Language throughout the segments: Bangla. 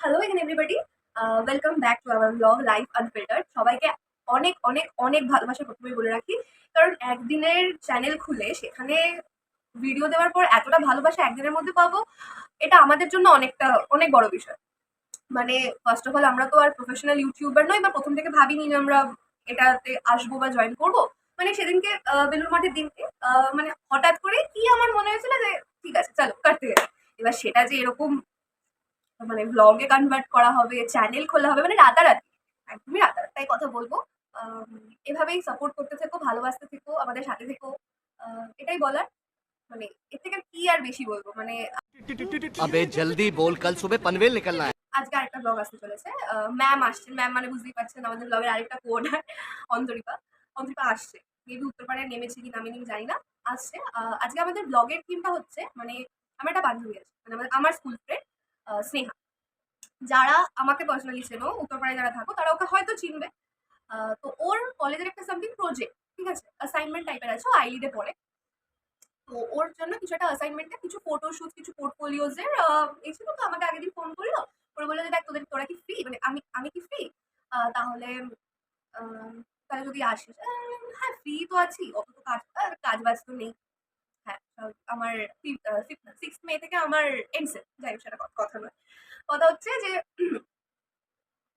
হ্যালো এখানে everybody, welcome back to our blog life unfiltered. সবাইকে অনেক অনেক অনেক ভালোবাসা প্রথমেই বলে রাখি, কারণ একদিনের চ্যানেল খুলে সেখানে ভিডিও দেওয়ার পর এতটা ভালোবাসা একদিনের মধ্যে পাবো, এটা আমাদের জন্য অনেক বড় বিষয়। মানে ফার্স্ট অফ অল আমরা তো আর প্রফেশনাল ইউটিউবার নই, বা প্রথম থেকে ভাবিনি যে আমরা এটাতে আসবো বা জয়েন করবো। মানে সেদিনকে বেলুর মাঠের দিনকে মানে হঠাৎ করে কি আমার মনে হয়েছিল যে ঠিক আছে চলো করতে গেলে। এবার সেটা যে এরকম মানে ব্লগে কনভার্ট করা হবে, চ্যানেল খোলা হবে, মানে রাতারাতি, একদমই রাতারাতি। তাই কথা বলবো, এভাবেই সাপোর্ট করতে থেকো, ভালোবাসতে থেকো, আমাদের সাথে থেকো, এটাই বলার। মানে এর থেকে কি আর বেশি বলবো, মানে अबे जल्दी बोल, कल सुबह पनवेल निकलना है। আজকে আরেকটা ব্লগ আসতে চলেছে। ম্যাম আসছেন, ম্যাম মানে বুঝতেই পারছেন আমাদের ব্লগের আরেকটা কোঅর্ডিনেটর অন্তরিপা। অন্তরিপা আসছে, মেবি উত্তরপাড়ায় নেমেছে কি নামেনি আমি জানি না, আসছে। আজকে আমাদের ব্লগের থিমটা হচ্ছে, মানে আমার একটা বান্ধবী আছে, মানে আমার স্কুল ফ্রেন্ড স্নেহা। যারা আমাকে পার্সোনালি চেনো, উত্তরপাড়ায় যারা থাকো তারা ওকে হয়তো চিনবে। তো ওর কলেজের একটা সামথিং প্রজেক্ট, ঠিক আছে, অ্যাসাইনমেন্ট টাইপের আছে, ও আইলিডে পড়ে। তো ওর জন্য কিছু একটা অ্যাসাইনমেন্টে কিছু ফটোশুট, কিছু পোর্টফোলিওজ এর এই ছিল। তো আমাকে আগের দিন ফোন করলো, করে বললো যে দেখ তোরা কি ফ্রি, মানে আমি আমি কি ফ্রি, তাহলে তাহলে যদি আসিস। হ্যাঁ ফ্রি তো আছি, অত তো কাজ বাজ তো নেই। হ্যাঁ, আমার 6 মে থেকে আমার এন্ডসেট, যাই হোক সেটা কথা নয়। কথা হচ্ছে যে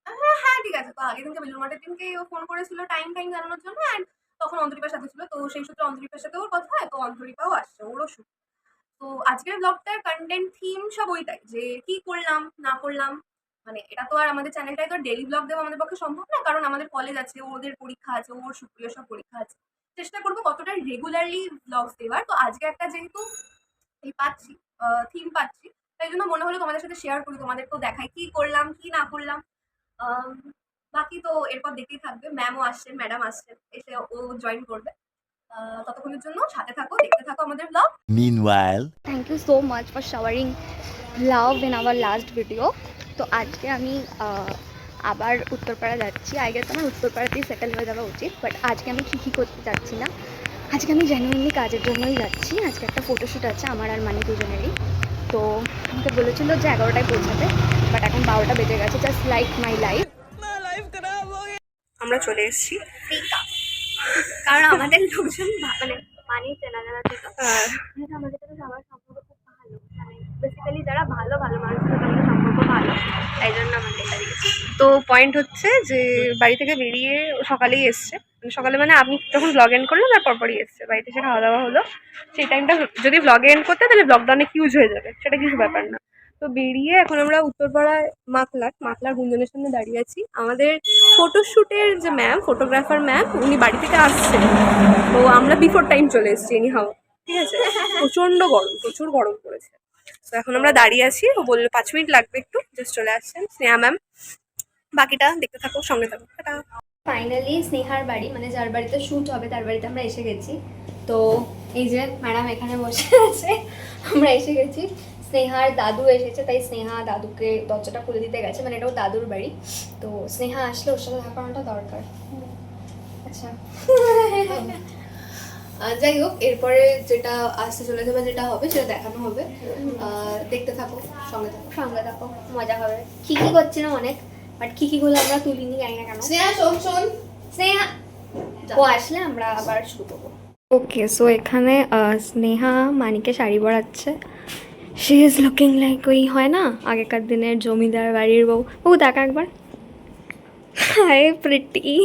হ্যাঁ, হ্যাঁ, ঠিক আছে। তো আগের দিনকে বেলুড় মঠের দিনকে ও ফোন করেছিল টাইম জানানোর জন্য, অ্যান্ড তখন অন্তরিপার সাথে ছিল। তো সেই সূত্রে অন্তরিপার সাথে ওর কথা হয়, তো অন্তরিপাও আসছে, ওরও শুট। তো আজকের ব্লগটার কনটেন্ট থিম সব ওইটাই, যে কি করলাম না করলাম। মানে এটা তো আর আমাদের চ্যানেলটায় তো ডেইলি ব্লগ দেওয়া আমাদের পক্ষে সম্ভব না, কারণ আমাদের কলেজ আছে, ওদের পরীক্ষা আছে, ওর সুপ্রিয় সব পরীক্ষা আছে। চেষ্টা করবো কতটা রেগুলারলি ব্লগস দেওয়ার। তো আজকে একটা যেহেতু এই পাচ্ছি, থিম পাচ্ছি, তাই জন্য মনে হলো তোমাদের সাথে শেয়ার করি, তোমাদেরকেও দেখাই কি করলাম কি না করলাম। আম, বাকি তো এরপর দেখতেই থাকবে। ম্যামও আসছেন, ম্যাডাম আসছেন, এসে ও জয়েন করবে। ততক্ষণের জন্য সাথে থাকো, দেখতে থাকো আমাদের blog. Meanwhile, thank you so much for showering love in our last video. তো আজকে আমি আবার উত্তরপাড়া যাচ্ছি। আগে তো আমার উত্তরপাড়াতেই সেটেল হয়ে যাওয়া উচিত, বাট আজকে আমি কী করতে যাচ্ছি না, আজকে আমি জেনুইনলি কাজের জন্যই যাচ্ছি। আজকে একটা ফটোশ্যুট আছে আমার আর মানে দুজনেরই। তো আমাকে বলেছিল যে 11টায় পৌঁছাতে, বাট এখন 12টা বেজে গেছে। জাস্ট লাইক মাই লাইফ, আমরা চলে এসেছি, কারণ আমাদের লোকজন মানে মানি চেনা জানা ছিল। আমাদের সাথে সবার সম্পর্ক খুব ভালো, মানে বেসিক্যালি যারা ভালো ভালো মানুষের সাথে আমাদের সম্পর্ক ভালো, তাই জন্য আমাদের এটা দিয়েছি। তো পয়েন্ট হচ্ছে যে বাড়ি থেকে বেরিয়ে সকালেই এসছে, মানে সকালে মানে আমি যখন ব্লগ এন্ড করলাম তার পরপরই এসছে। বাড়িতে এসে খাওয়া দাওয়া হলো। সেই টাইমটা যদি ব্লগ এন্ড করতে, তাহলে ব্লগটা অনেক ইউজ হয়ে যাবে, সেটা কিছু ব্যাপার না। তো বেরিয়ে এখন আমরা উত্তরপাড়ায় মাকলার গুঞ্জনের সামনে দাঁড়িয়ে আছি। আমাদের ফটোশ্যুটের যে ম্যাম, ফটোগ্রাফার ম্যাম, উনি বাড়ি থেকে আসছেন। তো আমরা বিফোর টাইম চলে এসেছি এনি হাও, ঠিক আছে। প্রচুর গরম পড়েছে। তো এখন আমরা দাঁড়িয়ে আছি, ও বললো 5 মিনিট লাগবে, একটু জাস্ট চলে আসছেন স্নেহা ম্যাম। বাকিটা দেখতে থাকো, সঙ্গে থাকো। টাটা। ফাইনালি স্নেহার বাড়ি, মানে যার বাড়িতে শ্যুট হবে তার বাড়িতে আমরা এসে গেছি। তো এই যে ম্যাডাম এখানে বসে আছে, আমরা এসে গেছি। স্নেহার দাদু এসেছে, তাই স্নেহা দাদুকে দরজাটা খুলে দিতে গেছে, মানে এটাও দাদুর বাড়ি। তো স্নেহা আসলে ওর সাথে থাকানোটা দরকার। আচ্ছা যাই হোক, এরপরে যেটা আসতে চলেছে বা যেটা হবে সেটা দেখানো হবে। দেখতে থাকো, সঙ্গে থাকো, মজা হবে। কি করছিলাম অনেক, বাট কিগুলো আমরা তুলিনি, জানি না কেন। স্নেহা শোন স্নেহা, ও আসলে আমরা আবার শুরু করবো। ওকে, সো এখানে স্নেহা মানিকে শাড়ি পরাচ্ছে। শি ইজ লুকিং লাইক, ওই হয় না আগেকার দিনের জমিদার বাড়ির বউ। ও দেখা একবার, হাই প্রিটি।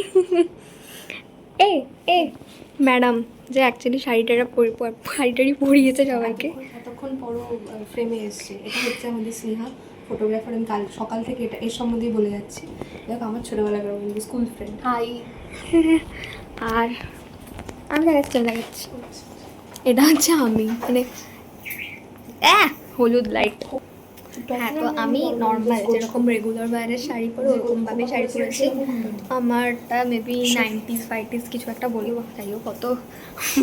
এ ম্যাডাম যে অ্যাকচুয়ালি শাড়িটারি পরিয়েছে সবাইকে। এতক্ষণ পরও ফ্রেমে এসছে। এটা হচ্ছে আমাদের স্নেহা ফটোগ্রাফার। আমি কাল সকাল থেকে এটা এর সম্বন্ধেই বলে যাচ্ছি। দেখ আমার ছোটোবেলার স্কুল ফ্রেন্ড। হাই। আর আমি দেখাচ্ছি এটা হচ্ছে আমি, মানে হলুদ লাইট। হ্যাঁ, তো আমি নর্মাল যেরকম রেগুলার বাইরের শাড়ি পরে ওরকমভাবে শাড়ি পরেছি। আমারটা মেবি 90s 50s কিছু একটা বলি, যাই হোক কত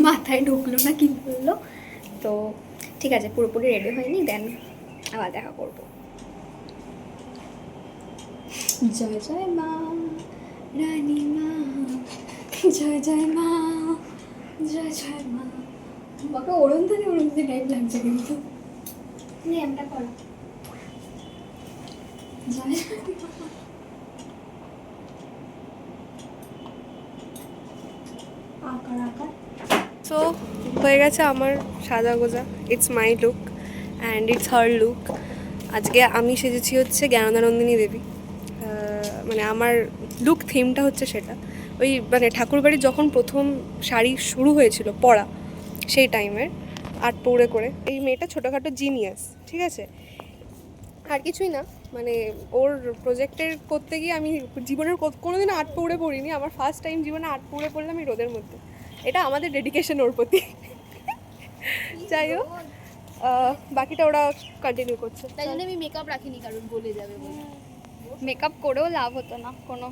মাথায় ঢুকলো না কি বললো। তো ঠিক আছে, পুরোপুরি রেডি হয়নি, দেন আবার দেখা করবো। জয় জয় মা রানী মা, জয় জয় মা, জয় জয় মা আমাকে ওরম থেকে টাইপ লাগছে কিন্তু এমটা করো আকার আকার। সো হয়ে গেছে আমার সাজা গোজা, it's my look and it's her look. আজকে আমি সেজেছি হচ্ছে জ্ঞানদানন্দিনী দেবী। মানে আমার লুক থিমটা হচ্ছে সেটা, ওই মানে ঠাকুরবাড়ির যখন প্রথম শাড়ি শুরু হয়েছিল পরা সেই টাইমের আর্ট পৌড়ে করে। এই মেয়েটা ছোটোখাটো জিনিয়াস, ঠিক আছে, আর কিছুই না। মানে ওর প্রজেক্টের করতে গিয়ে আমি জীবনের কোনোদিন আর্ট পৌড়ে পড়িনি। আমার ফার্স্ট টাইম জীবনে আর্ট পৌড়ে পড়লাম এই রোদের মধ্যে। এটা আমাদের ডেডিকেশন ওর প্রতি। যাই হোক, বাকিটা ওরা কন্টিনিউ করছে। তাই জন্য আমি মেকআপ রাখিনি, কারণ বলে যাবে বলে। মেকআপ করেও লাভ হতো না কোনো।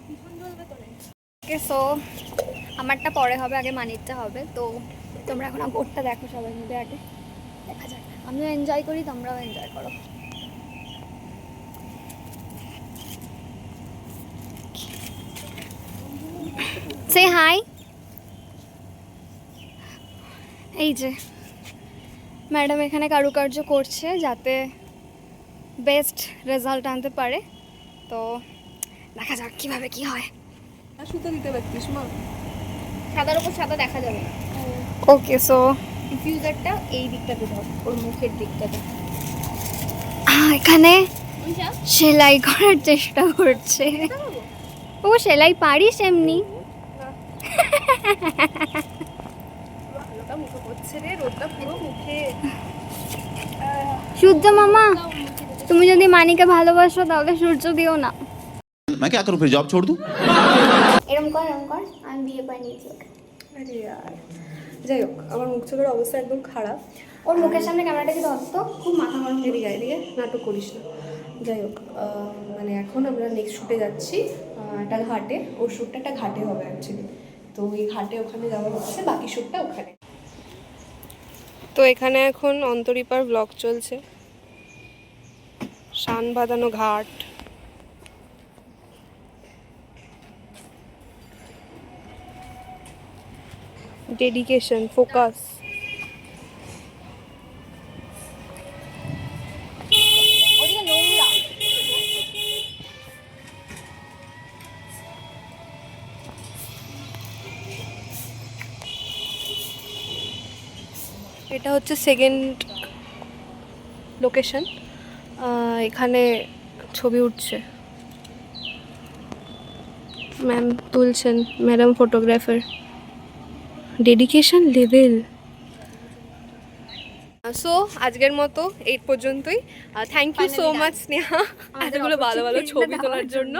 ওকে, সো আমারটা পরে হবে, আগে মানিরটা হবে। তো তোমরা এখন গোটটা দেখো সবাই মিলে, আগে দেখা যাক। আমিও এনজয় করি, তোমরাও এনজয় করো। সে হাই। এই যে ম্যাডাম এখানে কারুকার্য করছে যাতে বেস্ট রেজাল্ট আনতে পারে। তো দেখা যাক কীভাবে কি হয়। সুতো দিতে পারতিস মা। সাদার উপর সাদা দেখা যাবে। ওকে, সো ডিফিউজারটা এই দিকটাতে ধর, ওর মুখের দিকটাতে। এখানে সেলাই করার চেষ্টা করছে। ও সেলাই পারিস এমনি? ভালোটা মুখে পড়ছে রে, রোদটা পুরো মুখে। সূর্য মামা, তুমি যদি মানিকে ভালোবাসো তাহলে সূর্য দিও না। मैं क्या करूं फिर जॉब छोड़ दूं? এরম কর, এরম কর, আমি বিয়ে করে নিয়েছি ওকে। আরে আর যাই হোক, আমার মুখ চোখের অবস্থা একদম খারাপ। ওর মুখের সামনে ক্যামেরাটা কি ধরতো, খুব মাথা গরম। এদিকে এদিকে নাটক করিস না। যাই হোক, মানে এখন আমরা নেক্সট শ্যুটে যাচ্ছি একটা ঘাটে। ওর শ্যুটটা একটা ঘাটে হবে অ্যাকচুয়ালি। তো ওই ঘাটে ওখানে যাওয়া হচ্ছে, বাকি শ্যুটটা ওখানে। তো এখানে এখন অন্তরীপার ব্লগ চলছে, শান বাঁধানো ঘাট। Dedication, focus. এটা হচ্ছে সেকেন্ড লোকেশন, এখানে ছবি উঠছে। ম্যাম তুলছেন, madam photographer. Dedication level. So আজকের মতো এই পর্যন্তই। Thank you so much Sneha এতগুলো ভালো ভালো ছবি তোলার জন্য।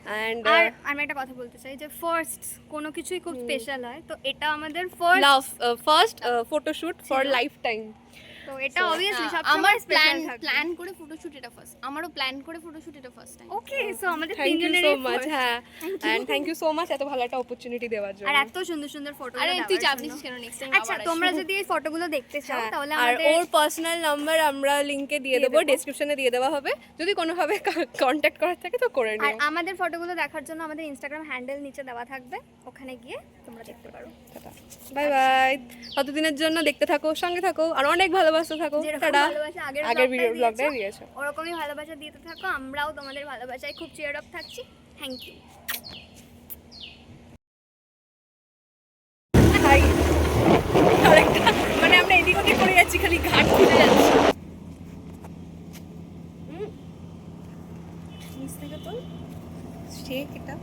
অ্যান্ড আর আমি একটা কথা বলতে চাই যে ফার্স্ট কোনো কিছুই খুব স্পেশাল হয়, তো এটা আমাদের first love first photoshoot for life time. তো এটা অবভিয়াসলি সব আমার প্ল্যান প্ল্যান করে ফটোশুট এটা ফার্স্ট, আমারও প্ল্যান করে ফটোশুট এটা ফার্স্ট টাইম। ওকে, সো আমাদের থ্যাংক ইউ তিনজনেরই সো মাচ। হ্যাঁ, and thank you so much এত ভালো একটা অপরচুনিটি দেওয়ার জন্য। আর এত সুন্দর সুন্দর ফটো। আরে তুই চাপ নিস কেন, নেক্সট টাইম আচ্ছা, তোমরা যদি এই ফটোগুলো দেখতে চাও হ্যাঁ, তাহলে আর আমাদের ওর পার্সোনাল নাম্বার আমরা লিংকে দিয়ে দেবো, ডেসক্রিপশনে দিয়ে দেওয়া হবে। যদি কোনোভাবে কন্ট্যাক্ট করার থাকে তো করে আর নিও। আমাদের ফটোগুলো দেখার জন্য আমাদের ইনস্টাগ্রাম হ্যান্ডেল নিচে দেওয়া থাকবে, ওখানে গিয়ে তোমরা দেখতে পারো। Bye bye. ততদিনের জন্য দেখতে থাকো, সঙ্গে থাকো, আর অনেক ভালোবাসতে থাকো। যেরকম টাটা। ভালোবাসা আগের ভিডিও ব্লগটাই ব্লগটায় দিয়েছো। ওরকমই ভালোবাসা দিতে থাকো, আমরাও তোমাদের ভালোবাসায় খুব চিয়ার আপ থাকছি। Thank you. হাই। আরেকটা মানে আমরা এদিক ওদিক করে যাচ্ছি, খালি ঘাট খুঁজে যাচ্ছি। নিচ থেকে তো শেক এটা।